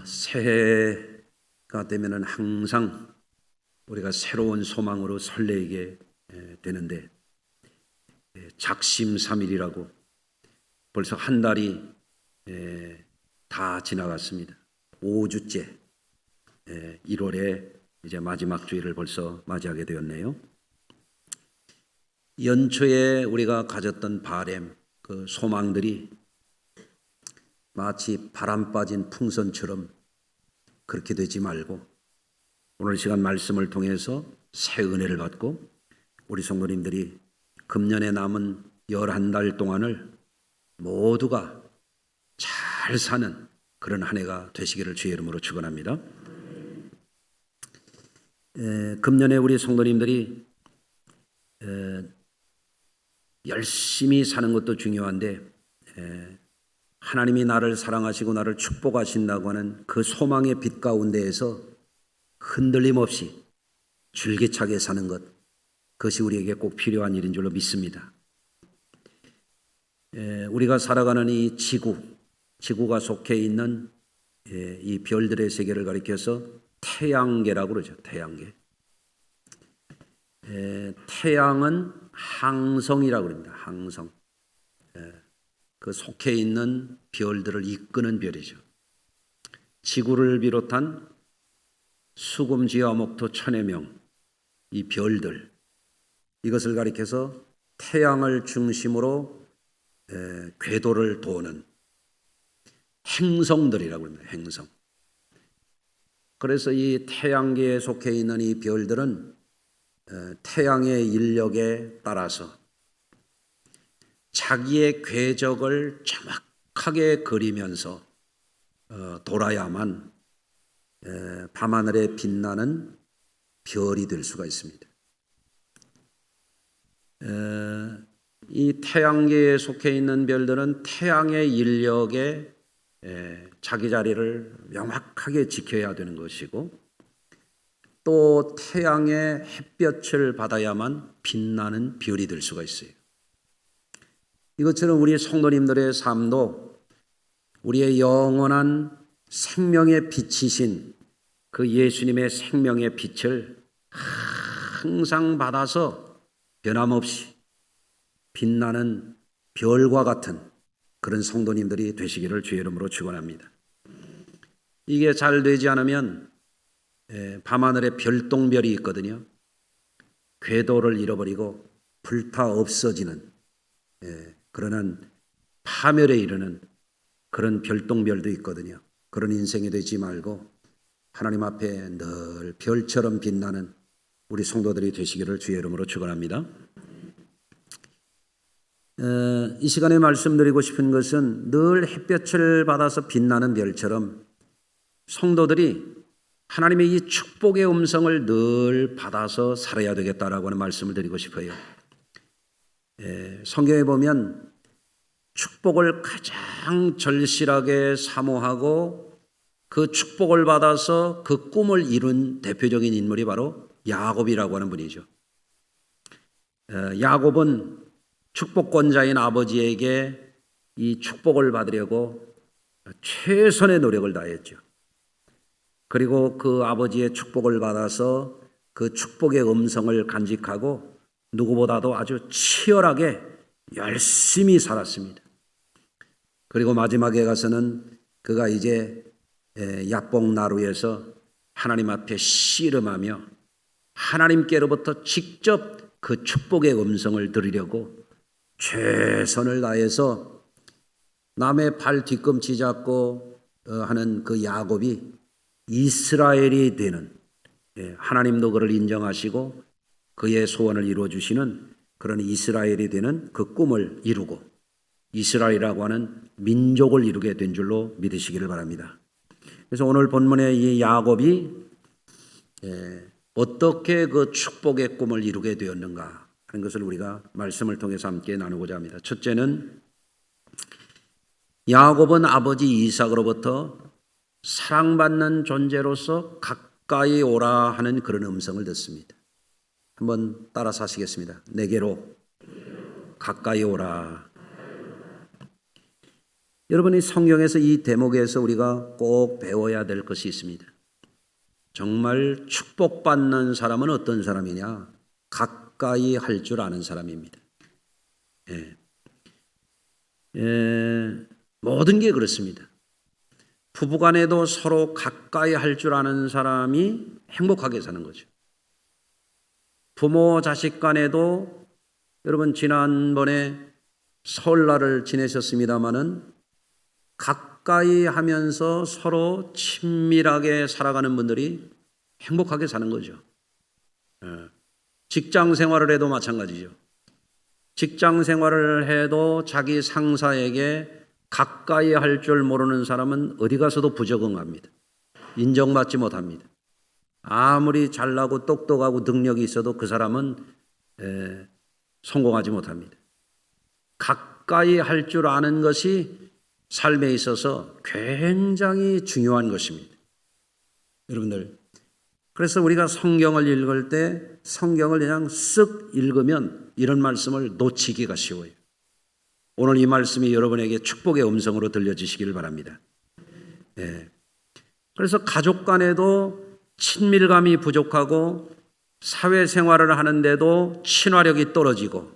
새해가 되면은 항상 우리가 새로운 소망으로 설레게 되는데, 작심삼일이라고 벌써 한 달이 다 지나갔습니다. 5주째 1월에 이제 마지막 주일을 벌써 맞이하게 되었네요. 연초에 우리가 가졌던 바램, 그 소망들이 마치 바람 빠진 풍선처럼 그렇게 되지 말고, 오늘 시간 말씀을 통해서 새 은혜를 받고 우리 성도님들이 금년에 남은 11달 동안을 모두가 잘 사는 그런 한 해가 되시기를 주의 이름으로 축원합니다. 금년에 우리 성도님들이 열심히 사는 것도 중요한데, 하나님이 나를 사랑하시고 나를 축복하신다고 하는 그 소망의 빛 가운데에서 흔들림 없이 줄기차게 사는 것, 그것이 우리에게 꼭 필요한 일인 줄로 믿습니다. 우리가 살아가는 이 지구가 속해 있는 이 별들의 세계를 가리켜서 태양계라고 그러죠. 태양계. 태양은 항성이라고 그럽니다. 항성. 그 속해 있는 별들을 이끄는 별이죠. 지구를 비롯한 수금지와 목토 천의 명, 이 별들, 이것을 가리켜서 태양을 중심으로 궤도를 도는 행성들이라고 합니다. 행성. 그래서 이 태양계에 속해 있는 이 별들은 태양의 인력에 따라서 자기의 궤적을 정확하게 그리면서 돌아야만 밤하늘에 빛나는 별이 될 수가 있습니다. 이 태양계에 속해 있는 별들은 태양의 인력에 자기 자리를 명확하게 지켜야 되는 것이고, 또 태양의 햇볕을 받아야만 빛나는 별이 될 수가 있어요. 이것처럼 우리 성도님들의 삶도 우리의 영원한 생명의 빛이신 그 예수님의 생명의 빛을 항상 받아서 변함없이 빛나는 별과 같은 그런 성도님들이 되시기를 주의 이름으로 축원합니다. 이게 잘 되지 않으면 밤하늘에 별똥별이 있거든요. 궤도를 잃어버리고 불타 없어지는 그러한 파멸에 이르는 그런 별똥별도 있거든요. 그런 인생이 되지 말고 하나님 앞에 늘 별처럼 빛나는 우리 성도들이 되시기를 주의 이름으로 축원합니다. 이 시간에 말씀드리고 싶은 것은 늘 햇볕을 받아서 빛나는 별처럼 성도들이 하나님의 이 축복의 음성을 늘 받아서 살아야 되겠다라고 하는 말씀을 드리고 싶어요. 성경에 보면 축복을 가장 절실하게 사모하고 그 축복을 받아서 그 꿈을 이룬 대표적인 인물이 바로 야곱이라고 하는 분이죠. 야곱은 축복권자인 아버지에게 이 축복을 받으려고 최선의 노력을 다했죠. 그리고 그 아버지의 축복을 받아서 그 축복의 음성을 간직하고 누구보다도 아주 치열하게 열심히 살았습니다. 그리고 마지막에 가서는 그가 이제 야복 나루에서 하나님 앞에 씨름하며 하나님께로부터 직접 그 축복의 음성을 들으려고 최선을 다해서 남의 발 뒤꿈치 잡고 하는 그 야곱이 이스라엘이 되는, 하나님도 그를 인정하시고 그의 소원을 이루어 주시는 그런 이스라엘이 되는 그 꿈을 이루고 이스라엘이라고 하는 민족을 이루게 된 줄로 믿으시기를 바랍니다. 그래서 오늘 본문의 이 야곱이 어떻게 그 축복의 꿈을 이루게 되었는가 하는 것을 우리가 말씀을 통해서 함께 나누고자 합니다. 첫째는 야곱은 아버지 이삭으로부터 사랑받는 존재로서 가까이 오라 하는 그런 음성을 듣습니다. 한번 따라서 하시겠습니다. 내게로 가까이 오라. 여러분이 성경에서 이 대목에서 우리가 꼭 배워야 될 것이 있습니다. 정말 축복받는 사람은 어떤 사람이냐? 가까이 할 줄 아는 사람입니다. 모든 게 그렇습니다. 부부간에도 서로 가까이 할 줄 아는 사람이 행복하게 사는 거죠. 부모 자식 간에도 여러분 지난번에 설날을 지내셨습니다마는 가까이 하면서 서로 친밀하게 살아가는 분들이 행복하게 사는 거죠. 직장 생활을 해도 마찬가지죠. 직장 생활을 해도 자기 상사에게 가까이 할 줄 모르는 사람은 어디 가서도 부적응합니다. 인정받지 못합니다. 아무리 잘나고 똑똑하고 능력이 있어도 그 사람은 성공하지 못합니다. 가까이 할 줄 아는 것이 삶에 있어서 굉장히 중요한 것입니다. 여러분들, 그래서 우리가 성경을 읽을 때 성경을 그냥 쓱 읽으면 이런 말씀을 놓치기가 쉬워요. 오늘 이 말씀이 여러분에게 축복의 음성으로 들려지시기를 바랍니다. 그래서 가족 간에도 친밀감이 부족하고 사회생활을 하는데도 친화력이 떨어지고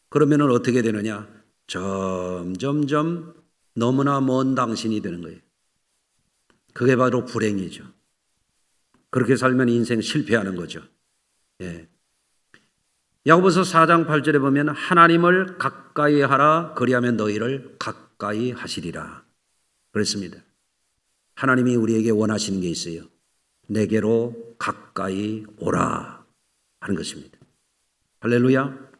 그러면 어떻게 되느냐? 점점점 너무나 먼 당신이 되는 거예요. 그게 바로 불행이죠. 그렇게 살면 인생 실패하는 거죠. 야고보서 4장 8절에 보면 하나님을 가까이 하라 그리하면 너희를 가까이 하시리라 그랬습니다. 하나님이 우리에게 원하시는 게 있어요. 내게로 가까이 오라 하는 것입니다. 할렐루야.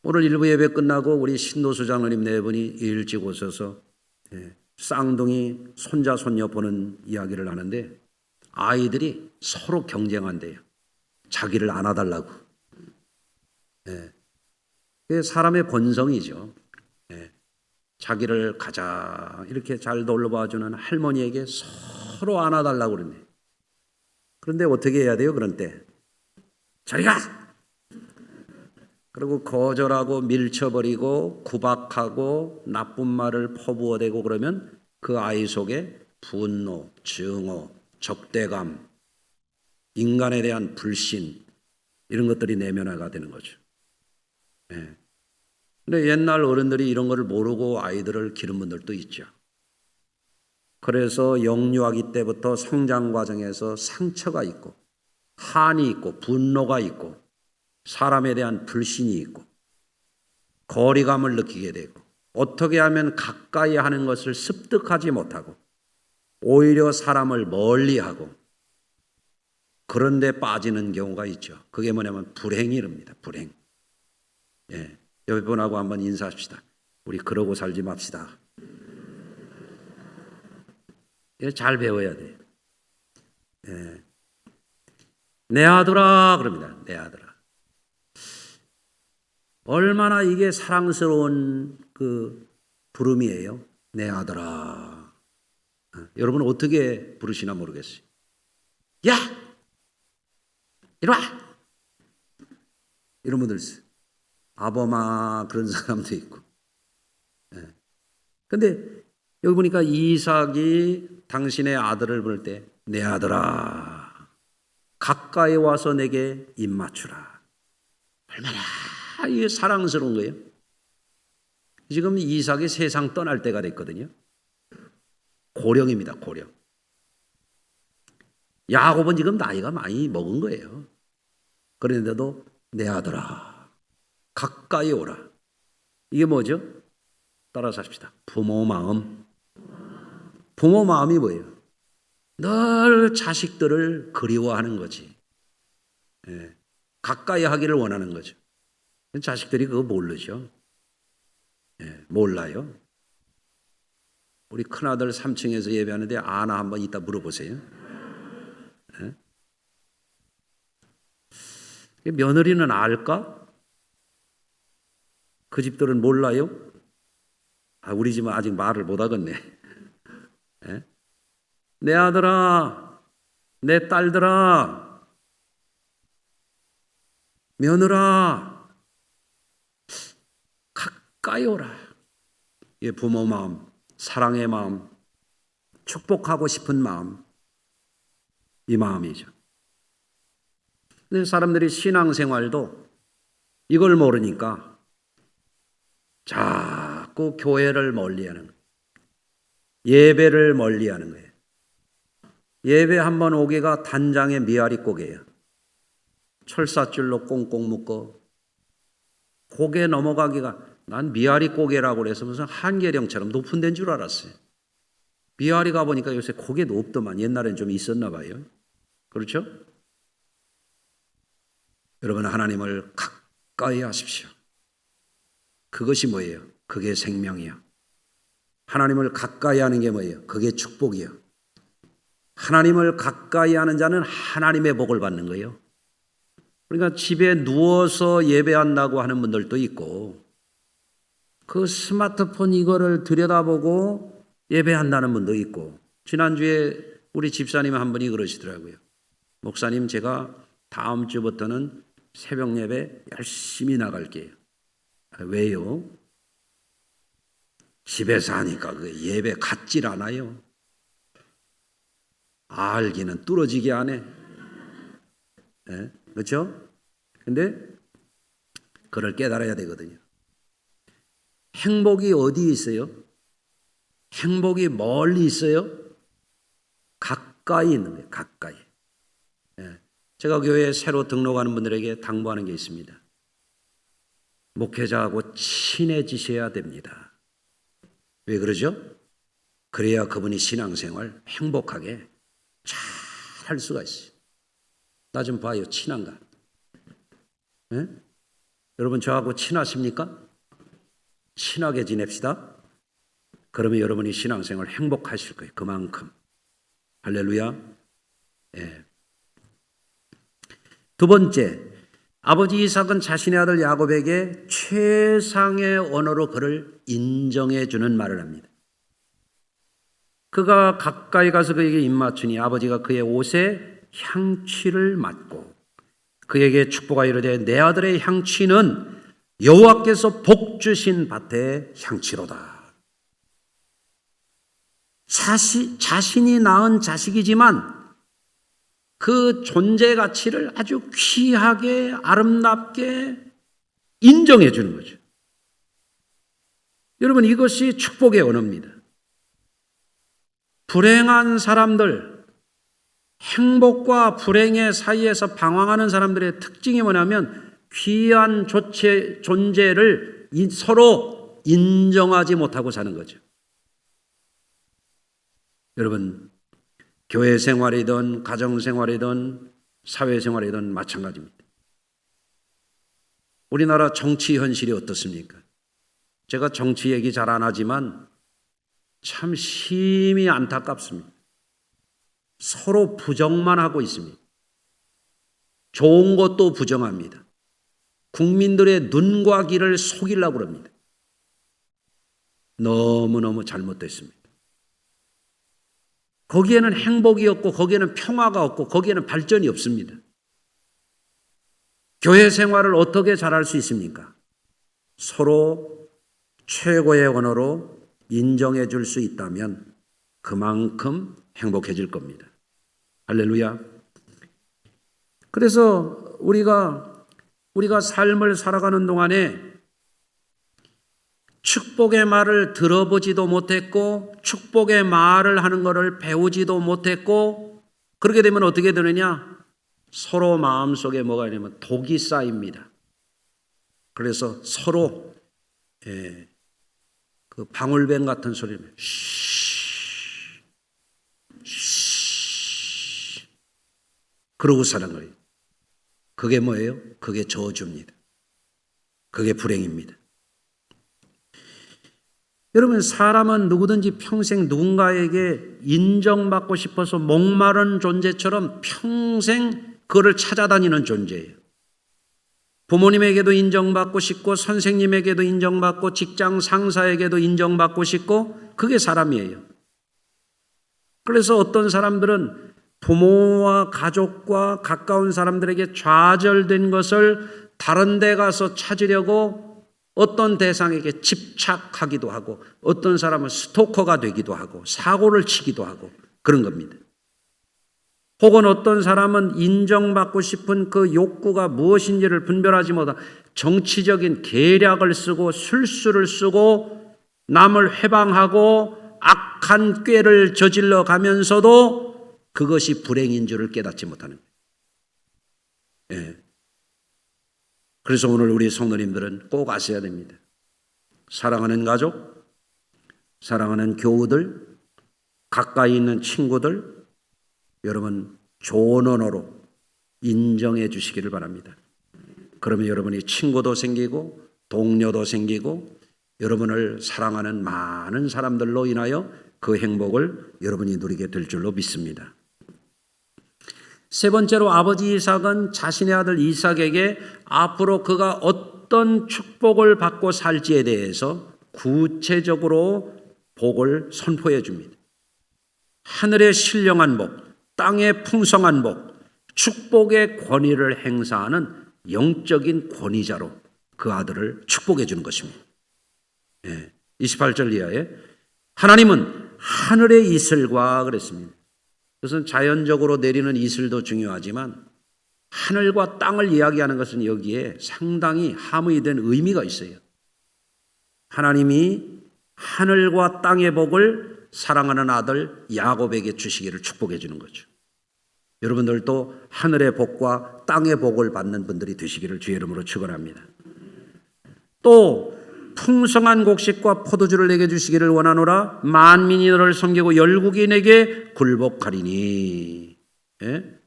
오늘 일부 예배 끝나고 우리 신도수 장로님 네 분이 일찍 오셔서 쌍둥이 손자 손녀 보는 이야기를 하는데 아이들이 서로 경쟁한대요. 자기를 안아달라고. 그게 사람의 본성이죠. 자기를 가장 이렇게 잘 돌봐주는 할머니에게 서로 안아달라고 그러네. 그런데 어떻게 해야 돼요? 그런 때 저리 가! 그리고 거절하고 밀쳐버리고 구박하고 나쁜 말을 퍼부어대고 그러면 그 아이 속에 분노, 증오, 적대감, 인간에 대한 불신 이런 것들이 내면화가 되는 거죠. 근데 옛날 어른들이 이런 거를 모르고 아이들을 기른 분들도 있죠. 그래서 영유아기 때부터 성장 과정에서 상처가 있고 한이 있고 분노가 있고 사람에 대한 불신이 있고 거리감을 느끼게 되고 어떻게 하면 가까이 하는 것을 습득하지 못하고 오히려 사람을 멀리하고 그런 데 빠지는 경우가 있죠. 그게 뭐냐면 불행이랍니다. 불행. 옆에 분하고 한번 인사합시다. 우리 그러고 살지 맙시다. 이거 잘 배워야 돼요. 내 아들아 그럽니다. 내 아들아. 얼마나 이게 사랑스러운 그 부름이에요. 내 아들아. 여러분 어떻게 부르시나 모르겠어요. 야! 이리 와! 이런 분들 있어요. 아범아 그런 사람도 있고. 그런데 여기 보니까 이삭이 당신의 아들을 부를 때 내 아들아 가까이 와서 내게 입 맞추라. 얼마나 이게 사랑스러운 거예요. 지금 이삭이 세상 떠날 때가 됐거든요. 고령입니다. 고령. 야곱은 지금 나이가 많이 먹은 거예요. 그런데도 내 아들아 가까이 오라. 이게 뭐죠? 따라서 합시다. 부모 마음. 부모 마음이 뭐예요? 늘 자식들을 그리워하는 거지. 가까이 하기를 원하는 거죠. 자식들이 그거 모르죠. 몰라요. 우리 큰아들 3층에서 예배하는데 아나 한번 이따 물어보세요. 며느리는 알까? 그 집들은 몰라요? 우리 집은 아직 말을 못 하겠네. 내 아들아, 내 딸들아, 며느라, 가까이 오라. 부모 마음, 사랑의 마음, 축복하고 싶은 마음, 이 마음이죠. 근데 사람들이 신앙생활도 이걸 모르니까 자꾸 교회를 멀리하는 거예요. 예배를 멀리하는 거예요. 예배 한번 오기가 단장의 미아리 고개예요. 철사줄로 꽁꽁 묶어 고개 넘어가기가, 난 미아리 고개라고 그래서 무슨 한계령처럼 높은 데인 줄 알았어요. 미아리 가보니까 요새 고개도 없더만. 옛날엔 좀 있었나 봐요. 그렇죠? 여러분, 하나님을 가까이 하십시오. 그것이 뭐예요? 그게 생명이요. 하나님을 가까이 하는 게 뭐예요? 그게 축복이요. 하나님을 가까이 하는 자는 하나님의 복을 받는 거예요. 그러니까 집에 누워서 예배한다고 하는 분들도 있고, 그 스마트폰 이거를 들여다보고 예배한다는 분도 있고, 지난주에 우리 집사님 한 분이 그러시더라고요. 목사님, 제가 다음 주부터는 새벽 예배 열심히 나갈게요. 왜요? 집에서 하니까 그 예배 같질 않아요. 알기는 뚫어지게 안 해. 네? 그렇죠? 근데 그걸 깨달아야 되거든요. 행복이 어디 있어요? 행복이 멀리 있어요? 가까이 있는 거예요. 가까이. 네. 제가 교회에 새로 등록하는 분들에게 당부하는 게 있습니다. 목회자하고 친해지셔야 됩니다. 왜 그러죠? 그래야 그분이 신앙생활 행복하게 잘 할 수가 있어요. 나 좀 봐요. 친한가? 네? 여러분 저하고 친하십니까? 친하게 지냅시다. 그러면 여러분이 신앙생활 행복하실 거예요. 그만큼. 할렐루야. 네. 두 번째, 아버지 이삭은 자신의 아들 야곱에게 최상의 언어로 그를 인정해 주는 말을 합니다. 그가 가까이 가서 그에게 입맞추니 아버지가 그의 옷에 향취를 맡고 그에게 축복하여 이르되 내 아들의 향취는 여호와께서 복 주신 밭의 향취로다. 자신이 낳은 자식이지만 그 존재 가치를 아주 귀하게 아름답게 인정해 주는 거죠. 여러분, 이것이 축복의 언어입니다. 불행한 사람들, 행복과 불행의 사이에서 방황하는 사람들의 특징이 뭐냐면 귀한 존재를 서로 인정하지 못하고 사는 거죠. 여러분, 교회 생활이든 가정 생활이든 사회 생활이든 마찬가지입니다. 우리나라 정치 현실이 어떻습니까? 제가 정치 얘기 잘 안 하지만 참 심히 안타깝습니다. 서로 부정만 하고 있습니다. 좋은 것도 부정합니다. 국민들의 눈과 귀를 속이려고 합니다. 너무너무 잘못됐습니다. 거기에는 행복이 없고 거기에는 평화가 없고 거기에는 발전이 없습니다. 교회 생활을 어떻게 잘할 수 있습니까? 서로 최고의 언어로 인정해 줄 수 있다면 그만큼 행복해질 겁니다. 할렐루야. 그래서 우리가 삶을 살아가는 동안에 축복의 말을 들어보지도 못했고 축복의 말을 하는 것을 배우지도 못했고, 그렇게 되면 어떻게 되느냐? 서로 마음속에 뭐가 있냐면 독이 쌓입니다. 그래서 서로 그 방울뱀 같은 소리를 그러고 사는 거예요. 그게 뭐예요? 그게 저주입니다. 그게 불행입니다. 여러분, 사람은 누구든지 평생 누군가에게 인정받고 싶어서 목마른 존재처럼 평생 그를 찾아다니는 존재예요. 부모님에게도 인정받고 싶고 선생님에게도 인정받고 직장 상사에게도 인정받고 싶고, 그게 사람이에요. 그래서 어떤 사람들은 부모와 가족과 가까운 사람들에게 좌절된 것을 다른 데 가서 찾으려고 어떤 대상에게 집착하기도 하고 어떤 사람은 스토커가 되기도 하고 사고를 치기도 하고 그런 겁니다. 혹은 어떤 사람은 인정받고 싶은 그 욕구가 무엇인지를 분별하지 못하고 정치적인 계략을 쓰고 술수를 쓰고 남을 해방하고 악한 꾀를 저질러 가면서도 그것이 불행인 줄을 깨닫지 못하는 거예요. 예. 그래서 오늘 우리 성도님들은 꼭 아셔야 됩니다. 사랑하는 가족, 사랑하는 교우들, 가까이 있는 친구들, 여러분 좋은 언어로 인정해 주시기를 바랍니다. 그러면 여러분이 친구도 생기고 동료도 생기고 여러분을 사랑하는 많은 사람들로 인하여 그 행복을 여러분이 누리게 될 줄로 믿습니다. 세 번째로 아버지 이삭은 자신의 아들 이삭에게 앞으로 그가 어떤 축복을 받고 살지에 대해서 구체적으로 복을 선포해 줍니다. 하늘의 신령한 복, 땅의 풍성한 복, 축복의 권위를 행사하는 영적인 권위자로 그 아들을 축복해 주는 것입니다. 28절 이하에 하나님은 하늘의 이슬과 그랬습니다. 그것은 자연적으로 내리는 이슬도 중요하지만 하늘과 땅을 이야기하는 것은 여기에 상당히 함의된 의미가 있어요. 하나님이 하늘과 땅의 복을 사랑하는 아들 야곱에게 주시기를 축복해 주는 거죠. 여러분들도 하늘의 복과 땅의 복을 받는 분들이 되시기를 주의 이름으로 축원합니다. 또 풍성한 곡식과 포도주를 내게 주시기를 원하노라. 만민이 너를 섬기고 열국이 내게 굴복하리니. 예?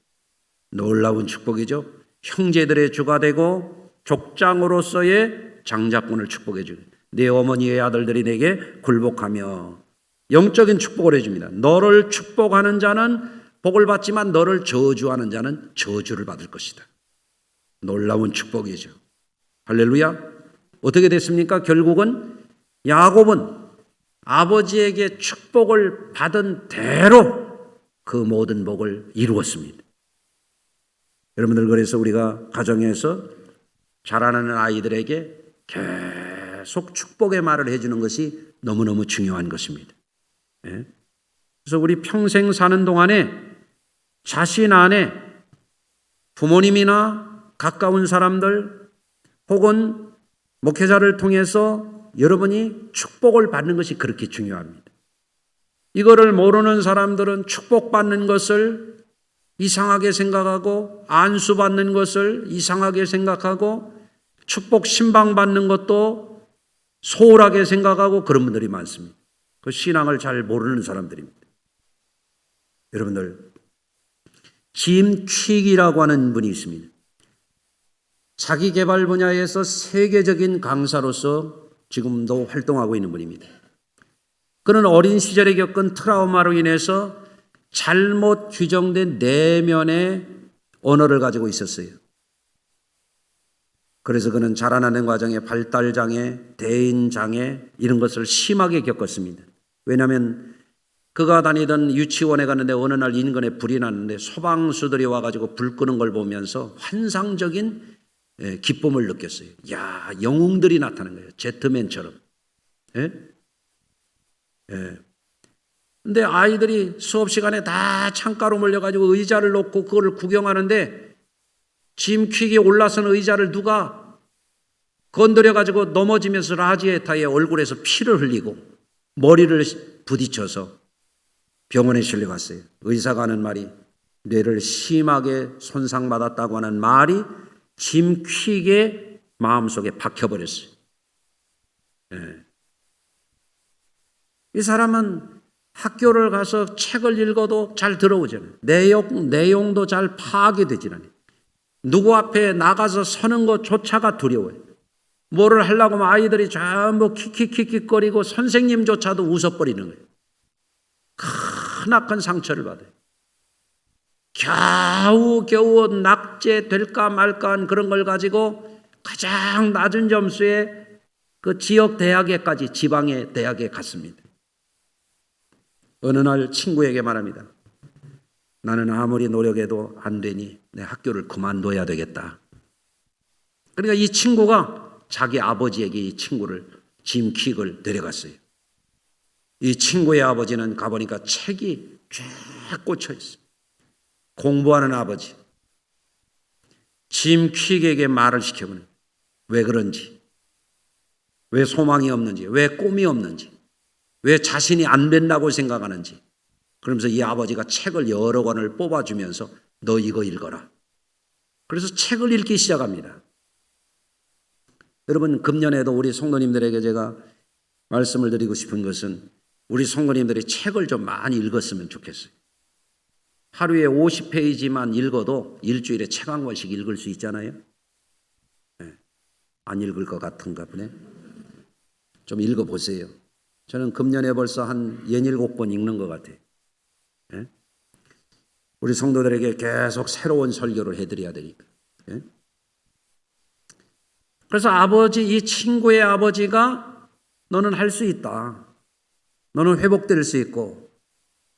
놀라운 축복이죠. 형제들의 주가 되고 족장으로서의 장자권을 축복해 주니 네 어머니의 아들들이 내게 굴복하며 영적인 축복을 해줍니다. 너를 축복하는 자는 복을 받지만 너를 저주하는 자는 저주를 받을 것이다. 놀라운 축복이죠. 할렐루야. 어떻게 됐습니까? 결국은 야곱은 아버지에게 축복을 받은 대로 그 모든 복을 이루었습니다. 여러분들 그래서 우리가 가정에서 자라나는 아이들에게 계속 축복의 말을 해주는 것이 너무너무 중요한 것입니다. 그래서 우리 평생 사는 동안에 자신 안에 부모님이나 가까운 사람들 혹은 목회자를 통해서 여러분이 축복을 받는 것이 그렇게 중요합니다. 이거를 모르는 사람들은 축복받는 것을 이상하게 생각하고 안수받는 것을 이상하게 생각하고 축복 신방받는 것도 소홀하게 생각하고 그런 분들이 많습니다. 그 신앙을 잘 모르는 사람들입니다. 여러분들 짐 퀵이라고 하는 분이 있습니다. 자기 개발 분야에서 세계적인 강사로서 지금도 활동하고 있는 분입니다. 그는 어린 시절에 겪은 트라우마로 인해서 잘못 규정된 내면의 언어를 가지고 있었어요. 그래서 그는 자라나는 과정에 발달장애, 대인장애 이런 것을 심하게 겪었습니다. 왜냐하면 그가 다니던 유치원에 갔는데 어느 날 인근에 불이 났는데 소방수들이 와가지고 불 끄는 걸 보면서 환상적인 기쁨을 느꼈어요. 야, 영웅들이 나타난 거예요. 제트맨처럼. 근데 아이들이 수업 시간에 다 창가로 몰려가지고 의자를 놓고 그거를 구경하는데 짐 퀵이 올라선 의자를 누가 건드려가지고 넘어지면서 라지에타의 얼굴에서 피를 흘리고 머리를 부딪혀서 병원에 실려갔어요. 의사가 하는 말이 뇌를 심하게 손상받았다고 하는 말이 짐 퀵의 마음속에 박혀버렸어요. 이 사람은 학교를 가서 책을 읽어도 잘 들어오잖아요. 내용도 잘 파악이 되지 않아요. 누구 앞에 나가서 서는 것조차가 두려워요. 뭐를 하려고 하면 아이들이 전부 킥킥킥킥거리고 선생님조차도 웃어버리는 거예요. 크나큰 상처를 받아요. 겨우 낙제될까 말까 한 그런 걸 가지고 가장 낮은 점수에 그 지역 대학에까지 지방의 대학에 갔습니다. 어느 날 친구에게 말합니다. 나는 아무리 노력해도 안 되니 내 학교를 그만둬야 되겠다. 그러니까 이 친구가 자기 아버지에게 이 친구를, 짐 퀵을 데려갔어요. 이 친구의 아버지는 가보니까 책이 쫙 꽂혀 있어요. 공부하는 아버지. 짐 퀵에게 말을 시켜보는 거예요. 왜 그런지, 왜 소망이 없는지, 왜 꿈이 없는지, 왜 자신이 안 된다고 생각하는지. 그러면서 이 아버지가 책을 여러 권을 뽑아주면서 너 이거 읽어라. 그래서 책을 읽기 시작합니다. 여러분, 금년에도 우리 성도님들에게 제가 말씀을 드리고 싶은 것은 우리 성도님들이 책을 좀 많이 읽었으면 좋겠어요. 하루에 50페이지만 읽어도 일주일에 책 한 권씩 읽을 수 있잖아요. 네. 안 읽을 것 같은가 보네. 좀 읽어보세요. 저는 금년에 벌써 한 67권 읽는 것 같아요. 네? 우리 성도들에게 계속 새로운 설교를 해드려야 되니까. 네? 그래서 이 친구의 아버지가 너는 할 수 있다. 너는 회복될 수 있고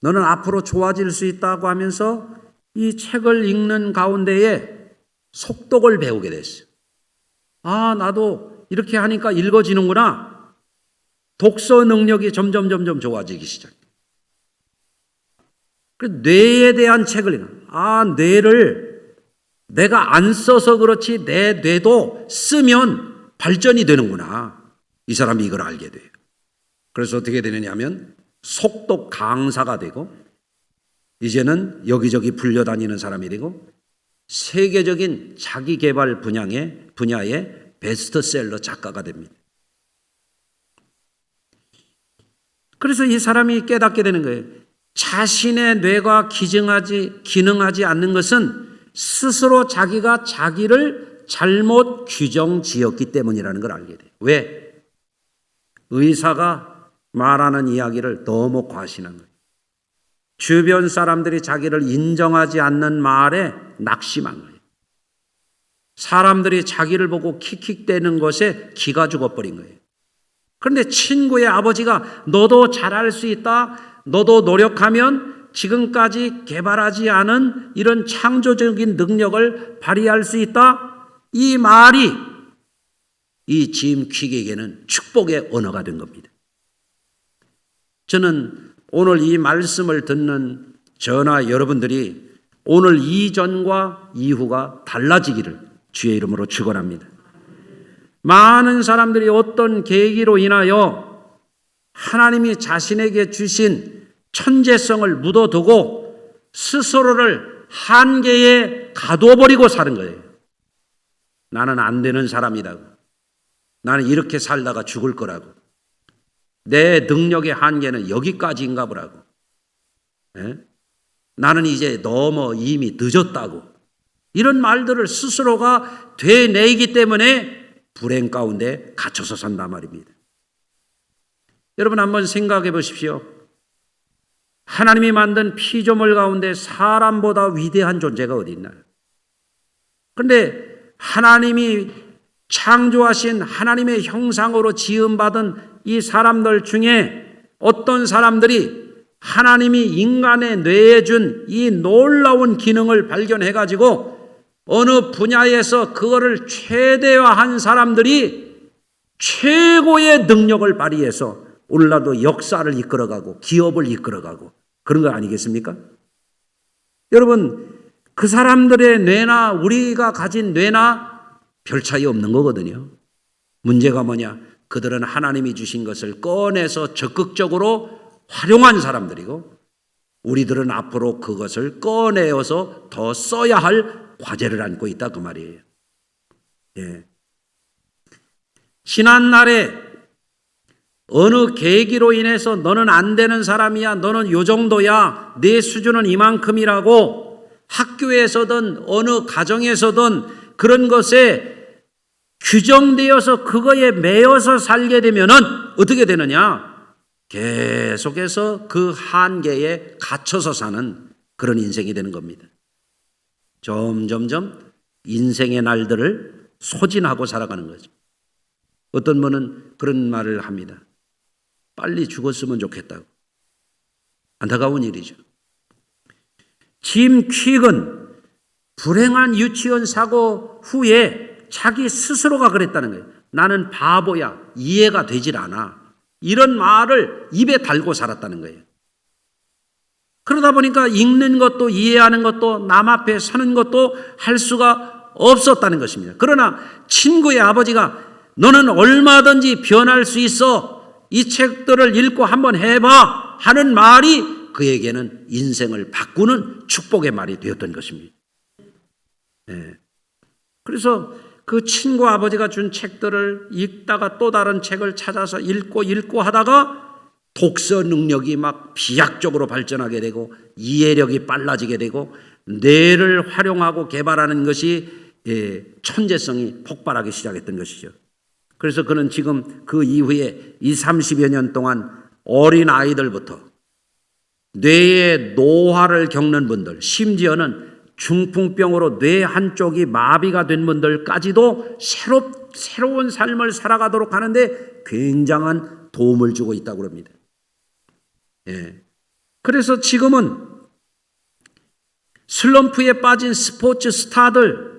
너는 앞으로 좋아질 수 있다고 하면서 이 책을 읽는 가운데에 속독을 배우게 됐어요. 아, 나도 이렇게 하니까 읽어지는구나. 독서 능력이 점점 좋아지기 시작해요. 뇌에 대한 책을 읽어요. 아, 뇌를 내가 안 써서 그렇지 내 뇌도 쓰면 발전이 되는구나. 이 사람이 이걸 알게 돼요. 그래서 어떻게 되느냐 하면 속독 강사가 되고 이제는 여기저기 불려다니는 사람이 되고 세계적인 자기개발 분야의 베스트셀러 작가가 됩니다. 그래서 이 사람이 깨닫게 되는 거예요. 자신의 뇌가 기능하지 않는 것은 스스로 자기가 자기를 잘못 규정 지었기 때문이라는 걸 알게 돼요. 왜? 의사가 말하는 이야기를 너무 과신한 거예요. 주변 사람들이 자기를 인정하지 않는 말에 낙심한 거예요. 사람들이 자기를 보고 킥킥대는 것에 기가 죽어버린 거예요. 그런데 친구의 아버지가 너도 잘할 수 있다. 너도 노력하면 지금까지 개발하지 않은 이런 창조적인 능력을 발휘할 수 있다. 이 말이 이 짐 퀵에게는 축복의 언어가 된 겁니다. 저는 오늘 이 말씀을 듣는 저나 여러분들이 오늘 이전과 이후가 달라지기를 주의 이름으로 축원합니다. 많은 사람들이 어떤 계기로 인하여 하나님이 자신에게 주신 천재성을 묻어두고 스스로를 한계에 가둬버리고 사는 거예요. 나는 안 되는 사람이라고. 나는 이렇게 살다가 죽을 거라고. 내 능력의 한계는 여기까지인가 보라고. 예? 나는 이제 너무 이미 늦었다고. 이런 말들을 스스로가 되뇌이기 때문에 불행 가운데 갇혀서 산단 말입니다. 여러분 한번 생각해 보십시오. 하나님이 만든 피조물 가운데 사람보다 위대한 존재가 어디 있나요? 그런데 하나님이 창조하신 하나님의 형상으로 지음받은 이 사람들 중에 어떤 사람들이 하나님이 인간의 뇌에 준 이 놀라운 기능을 발견해가지고 어느 분야에서 그거를 최대화한 사람들이 최고의 능력을 발휘해서 오늘날도 역사를 이끌어가고 기업을 이끌어가고 그런 거 아니겠습니까? 여러분, 그 사람들의 뇌나 우리가 가진 뇌나 별 차이 없는 거거든요. 문제가 뭐냐? 그들은 하나님이 주신 것을 꺼내서 적극적으로 활용한 사람들이고 우리들은 앞으로 그것을 꺼내어서 더 써야 할 과제를 안고 있다 그 말이에요. 예. 지난날에 어느 계기로 인해서 너는 안 되는 사람이야, 너는 요 정도야, 내 수준은 이만큼이라고 학교에서든 어느 가정에서든 그런 것에 규정되어서 그거에 매여서 살게 되면은 어떻게 되느냐? 계속해서 그 한계에 갇혀서 사는 그런 인생이 되는 겁니다. 점점점 인생의 날들을 소진하고 살아가는 거죠. 어떤 분은 그런 말을 합니다. 빨리 죽었으면 좋겠다고. 안타까운 일이죠. 짐 퀵은 불행한 유치원 사고 후에 자기 스스로가 그랬다는 거예요. 나는 바보야, 이해가 되질 않아, 이런 말을 입에 달고 살았다는 거예요. 그러다 보니까 읽는 것도 이해하는 것도 남 앞에 서는 것도 할 수가 없었다는 것입니다. 그러나 친구의 아버지가 너는 얼마든지 변할 수 있어, 이 책들을 읽고 한번 해봐 하는 말이 그에게는 인생을 바꾸는 축복의 말이 되었던 것입니다. 그래서 그 친구 아버지가 준 책들을 읽다가 또 다른 책을 찾아서 읽고 하다가 독서 능력이 막 비약적으로 발전하게 되고 이해력이 빨라지게 되고 뇌를 활용하고 개발하는 것이 천재성이 폭발하기 시작했던 것이죠. 그래서 그는 지금 그 이후에 30여 년 동안 어린 아이들부터 뇌의 노화를 겪는 분들, 심지어는 중풍병으로 뇌 한쪽이 마비가 된 분들까지도 새로운 삶을 살아가도록 하는데 굉장한 도움을 주고 있다고 합니다. 그래서 지금은 슬럼프에 빠진 스포츠 스타들,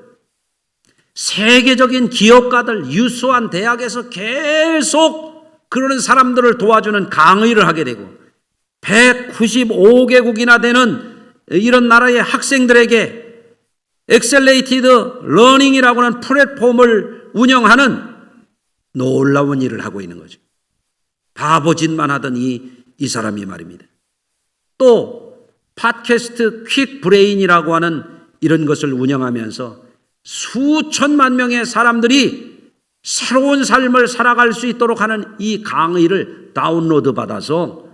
세계적인 기업가들, 유수한 대학에서 계속 그러는 사람들을 도와주는 강의를 하게 되고 195개국이나 되는 이런 나라의 학생들에게 엑셀레이티드 러닝이라고 하는 플랫폼을 운영하는 놀라운 일을 하고 있는 거죠. 바보짓만 하던 이 사람이 말입니다. 또 팟캐스트 퀵 브레인이라고 하는 이런 것을 운영하면서 수천만 명의 사람들이 새로운 삶을 살아갈 수 있도록 하는 이 강의를 다운로드 받아서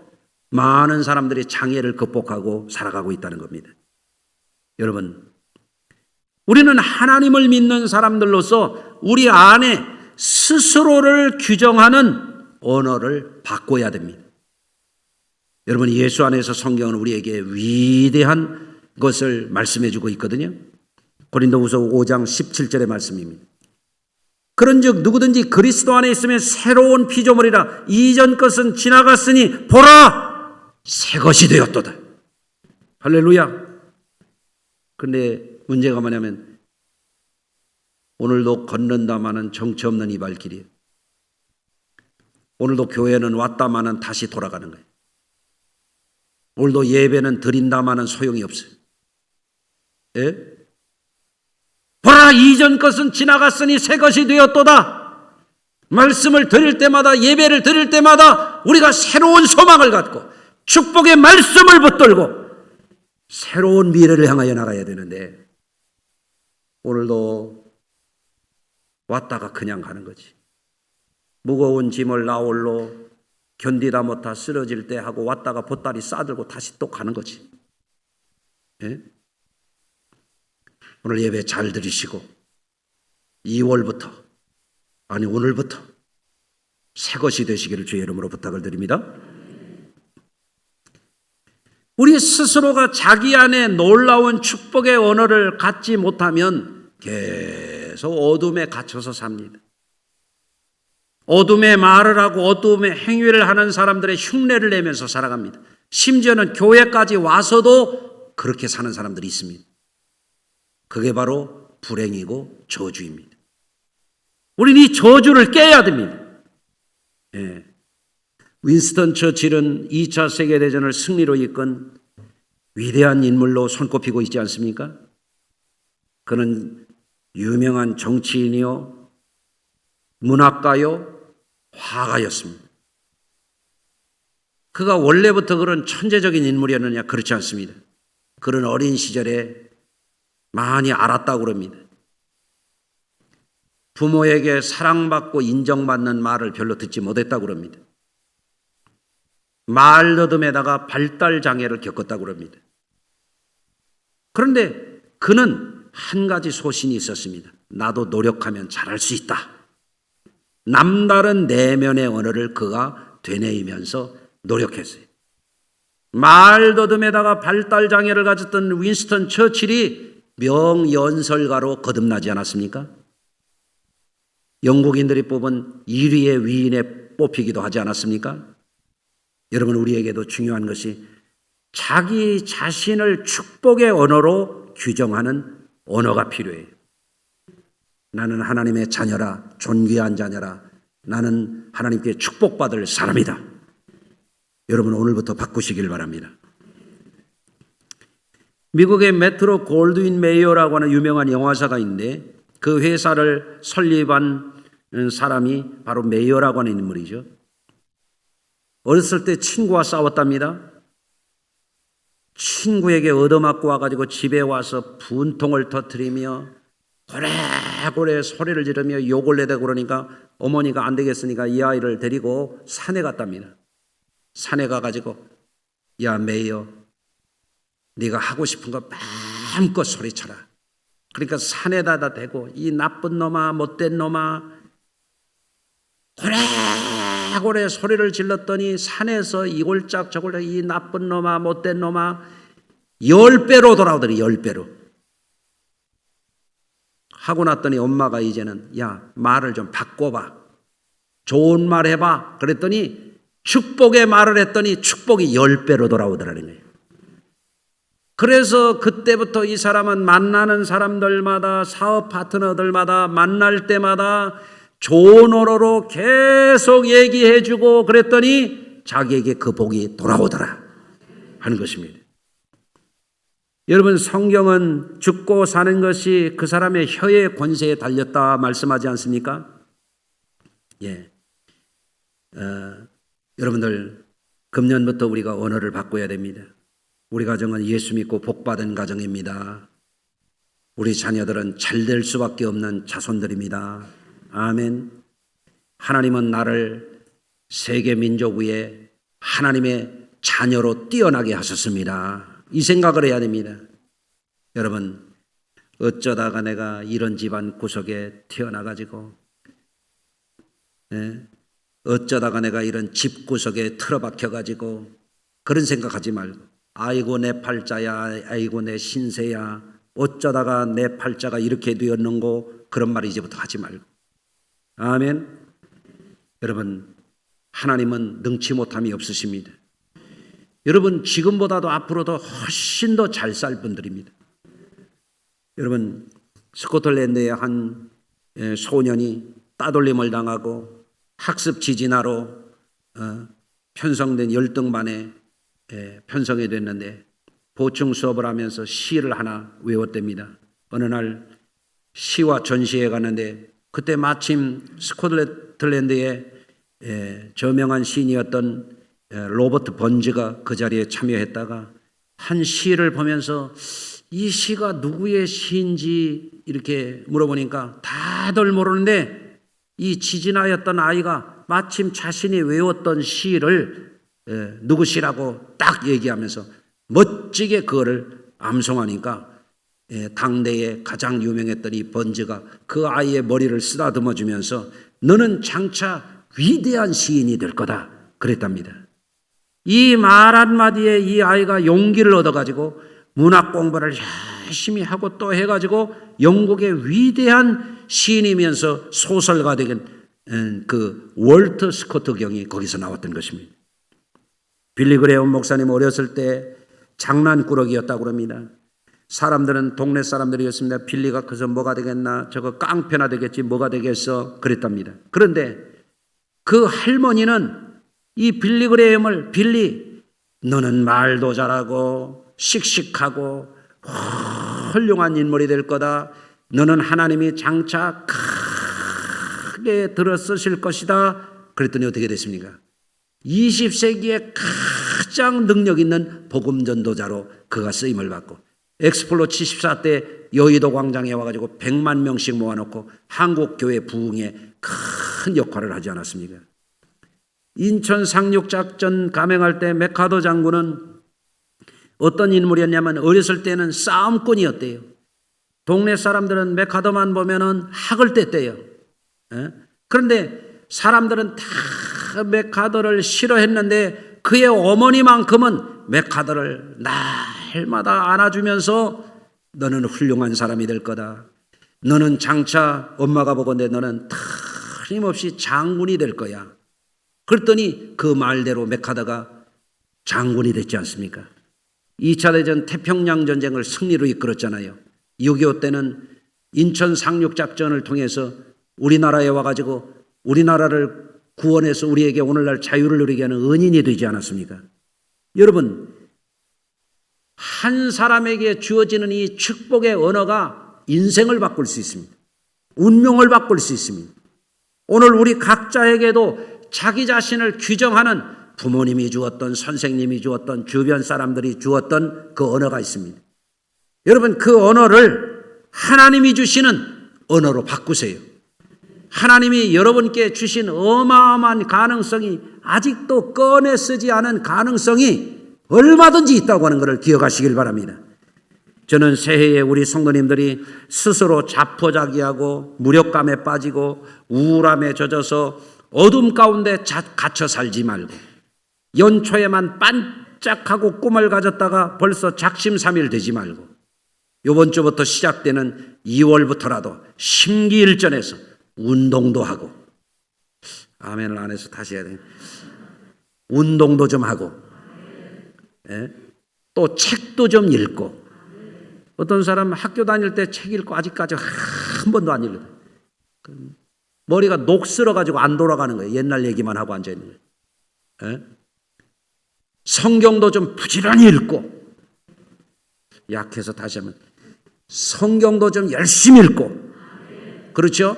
많은 사람들이 장애를 극복하고 살아가고 있다는 겁니다. 여러분, 우리는 하나님을 믿는 사람들로서 우리 안에 스스로를 규정하는 언어를 바꿔야 됩니다. 여러분, 예수 안에서 성경은 우리에게 위대한 것을 말씀해 주고 있거든요. 고린도후서 5장 17절의 말씀입니다. 그런즉 누구든지 그리스도 안에 있으면 새로운 피조물이라, 이전 것은 지나갔으니 보라 새 것이 되었도다. 할렐루야. 그런데 문제가 뭐냐면 오늘도 걷는다마는 정처 없는 이 발길이에요. 오늘도 교회는 왔다마는 다시 돌아가는 거예요. 오늘도 예배는 드린다마는 소용이 없어요. 예? 보라 이전 것은 지나갔으니 새 것이 되었도다. 말씀을 드릴 때마다, 예배를 드릴 때마다 우리가 새로운 소망을 갖고 축복의 말씀을 붙들고 새로운 미래를 향하여 나가야 되는데 오늘도 왔다가 그냥 가는 거지. 무거운 짐을 나홀로 견디다 못하 쓰러질 때 하고 왔다가 보따리 싸들고 다시 또 가는 거지. 예? 오늘 예배 잘 들으시고 2월부터, 아니 오늘부터 새 것이 되시기를 주의 이름으로 부탁을 드립니다. 우리 스스로가 자기 안에 놀라운 축복의 언어를 갖지 못하면 계속 어둠에 갇혀서 삽니다. 어둠의 말을 하고 어둠의 행위를 하는 사람들의 흉내를 내면서 살아갑니다. 심지어는 교회까지 와서도 그렇게 사는 사람들이 있습니다. 그게 바로 불행이고 저주입니다. 우리는 이 저주를 깨야 됩니다. 예. 윈스턴 처칠은 2차 세계대전을 승리로 이끈 위대한 인물로 손꼽히고 있지 않습니까? 그는 유명한 정치인이요, 문학가요, 화가였습니다. 그가 원래부터 그런 천재적인 인물이었느냐? 그렇지 않습니다. 그런 어린 시절에 많이 알았다고 그럽니다. 부모에게 사랑받고 인정받는 말을 별로 듣지 못했다고 그럽니다. 말더듬에다가 발달 장애를 겪었다고 그럽니다. 그런데 그는 한 가지 소신이 있었습니다. 나도 노력하면 잘할 수 있다. 남다른 내면의 언어를 그가 되뇌이면서 노력했어요. 말더듬에다가 발달 장애를 가졌던 윈스턴 처칠이 명연설가로 거듭나지 않았습니까? 영국인들이 뽑은 1위의 위인에 뽑히기도 하지 않았습니까? 여러분, 우리에게도 중요한 것이 자기 자신을 축복의 언어로 규정하는 언어가 필요해요. 나는 하나님의 자녀라, 존귀한 자녀라. 나는 하나님께 축복받을 사람이다. 여러분 오늘부터 바꾸시길 바랍니다. 미국의 메트로 골드윈 메이어라고 하는 유명한 영화사가 있는데 그 회사를 설립한 사람이 바로 메이어라고 하는 인물이죠. 어렸을 때 친구와 싸웠답니다. 친구에게 얻어맞고 와가지고 집에 와서 분통을 터뜨리며 고래고래 소리를 지르며 욕을 내대고 그러니까 어머니가 안 되겠으니까 이 아이를 데리고 산에 갔답니다. 산에 가가지고 야 메이어 네가 하고 싶은 거 마음껏 소리쳐라. 그러니까 산에다 대고 이 나쁜 놈아 못된 놈아 고래고래 소리를 질렀더니 산에서 이골짝 저골짝 이 나쁜 놈아 못된 놈아 10배로 돌아오더니 10배로 하고 났더니 엄마가 이제는 야 말을 좀 바꿔봐. 좋은 말 해봐. 그랬더니 축복의 말을 했더니 축복이 10배로 돌아오더라는 거예요. 그래서 그때부터 이 사람은 만나는 사람들마다 사업 파트너들마다 만날 때마다 좋은 언어로 계속 얘기해주고 그랬더니 자기에게 그 복이 돌아오더라 하는 것입니다. 여러분 성경은 죽고 사는 것이 그 사람의 혀의 권세에 달렸다 말씀하지 않습니까? 예. 여러분들 금년부터 우리가 언어를 바꿔야 됩니다. 우리 가정은 예수 믿고 복받은 가정입니다. 우리 자녀들은 잘 될 수밖에 없는 자손들입니다. 아멘. 하나님은 나를 세계 민족 위에 하나님의 자녀로 뛰어나게 하셨습니다. 이 생각을 해야 됩니다. 여러분 어쩌다가 내가 이런 집안 구석에 태어나가지고 어쩌다가 내가 이런 집 구석에 틀어박혀가지고 그런 생각하지 말고 아이고 내 팔자야 아이고 내 신세야 어쩌다가 내 팔자가 이렇게 되었는고 그런 말 이제부터 하지 말고 아멘. 여러분 하나님은 능치 못함이 없으십니다. 여러분 지금보다도 앞으로도 훨씬 더 잘 살 분들입니다. 여러분 스코틀랜드의 한 소년이 따돌림을 당하고 학습 지진화로 편성된 열등반에 편성이 됐는데 보충 수업을 하면서 시를 하나 외웠답니다. 어느 날 시와 전시회 가는데 그때 마침 스코틀랜드의 저명한 시인이었던 로버트 번즈가 그 자리에 참여했다가 한 시를 보면서 이 시가 누구의 시인지 이렇게 물어보니까 다들 모르는데 이 지진하였던 아이가 마침 자신이 외웠던 시를 누구 시라고 딱 얘기하면서 멋지게 그거를 암송하니까 당대에 가장 유명했던 이 번즈가 그 아이의 머리를 쓰다듬어 주면서 너는 장차 위대한 시인이 될 거다 그랬답니다. 이 말 한마디에 이 아이가 용기를 얻어가지고 문학 공부를 열심히 하고 또 해가지고 영국의 위대한 시인이면서 소설가 된 그 월터 스코트 경이 거기서 나왔던 것입니다. 빌리 그레엄 목사님 어렸을 때 장난꾸러기였다고 합니다. 사람들은 동네 사람들이었습니다. 빌리가 커서 뭐가 되겠나 저거 깡패나 되겠지 뭐가 되겠어 그랬답니다. 그런데 그 할머니는 이 빌리 그레엄을 빌리 너는 말도 잘하고 씩씩하고 훌륭한 인물이 될 거다. 너는 하나님이 장차 크게 들어쓰실 것이다. 그랬더니 어떻게 됐습니까? 20세기에 가장 능력 있는 복음 전도자로 그가 쓰임을 받고 엑스폴로 74 때 여의도 광장에 와가지고 100만 명씩 모아놓고 한국교회 부흥에 큰 역할을 하지 않았습니까? 인천 상륙작전 감행할 때 맥카더 장군은 어떤 인물이었냐면 어렸을 때는 싸움꾼이었대요. 동네 사람들은 맥카더만 보면은 학을 뗐대요. 그런데 사람들은 다 맥카더를 싫어했는데 그의 어머니만큼은 맥카더를 날마다 안아주면서 너는 훌륭한 사람이 될 거다. 너는 장차 엄마가 보건대 너는 틀림없이 장군이 될 거야. 그랬더니 그 말대로 맥카더가 장군이 됐지 않습니까? 2차 대전 태평양 전쟁을 승리로 이끌었잖아요. 6.25 때는 인천 상륙작전을 통해서 우리나라에 와가지고 우리나라를 구원해서 우리에게 오늘날 자유를 누리게 하는 은인이 되지 않았습니까? 여러분, 한 사람에게 주어지는 이 축복의 언어가 인생을 바꿀 수 있습니다. 운명을 바꿀 수 있습니다. 오늘 우리 각자에게도 자기 자신을 규정하는 부모님이 주었던, 선생님이 주었던, 주변 사람들이 주었던 그 언어가 있습니다. 여러분, 그 언어를 하나님이 주시는 언어로 바꾸세요. 하나님이 여러분께 주신 어마어마한 가능성이, 아직도 꺼내 쓰지 않은 가능성이 얼마든지 있다고 하는 것을 기억하시길 바랍니다. 저는 새해에 우리 성도님들이 스스로 자포자기하고 무력감에 빠지고 우울함에 젖어서 어둠 가운데 갇혀 살지 말고, 연초에만 반짝하고 꿈을 가졌다가 벌써 작심삼일 되지 말고, 이번 주부터 시작되는 2월부터라도 심기일전해서 운동도 하고, 아멘을 안 해서 다시 해야 돼요. 운동도 좀 하고, 또 책도 좀 읽고. 어떤 사람은 학교 다닐 때 책 읽고 아직까지 한 번도 안 읽어요. 머리가 녹슬어가지고 안 돌아가는 거예요. 옛날 얘기만 하고 앉아있는 거예요. 성경도 좀 부지런히 읽고, 약해서 다시 하면 성경도 좀 열심히 읽고, 그렇죠?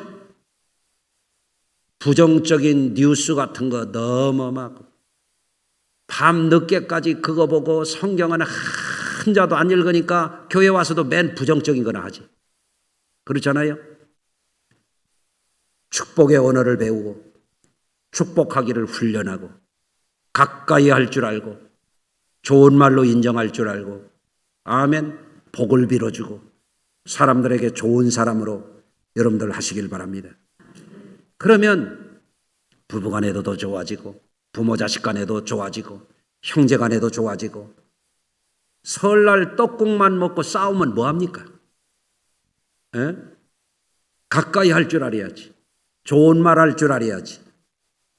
부정적인 뉴스 같은 거 너무 막 밤 늦게까지 그거 보고 성경은 한 자도 안 읽으니까 교회 와서도 맨 부정적인 거나 하지. 그렇잖아요? 축복의 언어를 배우고 축복하기를 훈련하고 가까이 할 줄 알고 좋은 말로 인정할 줄 알고, 아멘, 복을 빌어주고 사람들에게 좋은 사람으로 여러분들 하시길 바랍니다. 그러면 부부간에도 더 좋아지고, 부모 자식 간에도 좋아지고, 형제 간에도 좋아지고. 설날 떡국만 먹고 싸우면 뭐합니까? 가까이 할 줄 알아야지. 좋은 말 할 줄 알아야지.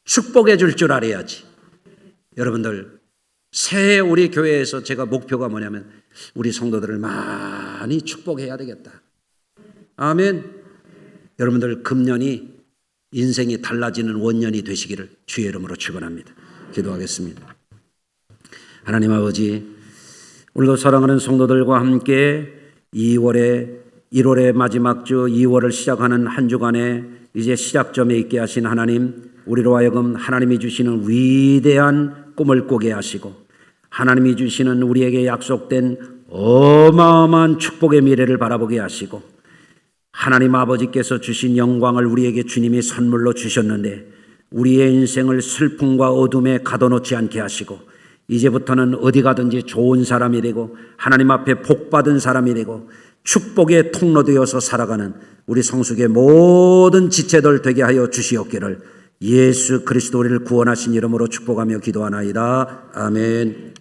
축복해 줄 줄 알아야지. 여러분들, 새해 우리 교회에서 제가 목표가 뭐냐면 우리 성도들을 많이 축복해야 되겠다. 아멘. 여러분들 금년이 인생이 달라지는 원년이 되시기를 주의 이름으로 축원합니다. 기도하겠습니다. 하나님 아버지, 오늘도 사랑하는 성도들과 함께 1월의 마지막 주 2월을 시작하는 한 주간에 이제 시작점에 있게 하신 하나님, 우리로 하여금 하나님이 주시는 위대한 꿈을 꾸게 하시고, 하나님이 주시는 우리에게 약속된 어마어마한 축복의 미래를 바라보게 하시고, 하나님 아버지께서 주신 영광을 우리에게 주님이 선물로 주셨는데 우리의 인생을 슬픔과 어둠에 가둬놓지 않게 하시고, 이제부터는 어디 가든지 좋은 사람이 되고 하나님 앞에 복받은 사람이 되고 축복의 통로 되어서 살아가는 우리 성숙의 모든 지체들 되게 하여 주시옵기를 예수 그리스도 우리를 구원하신 이름으로 축복하며 기도하나이다. 아멘.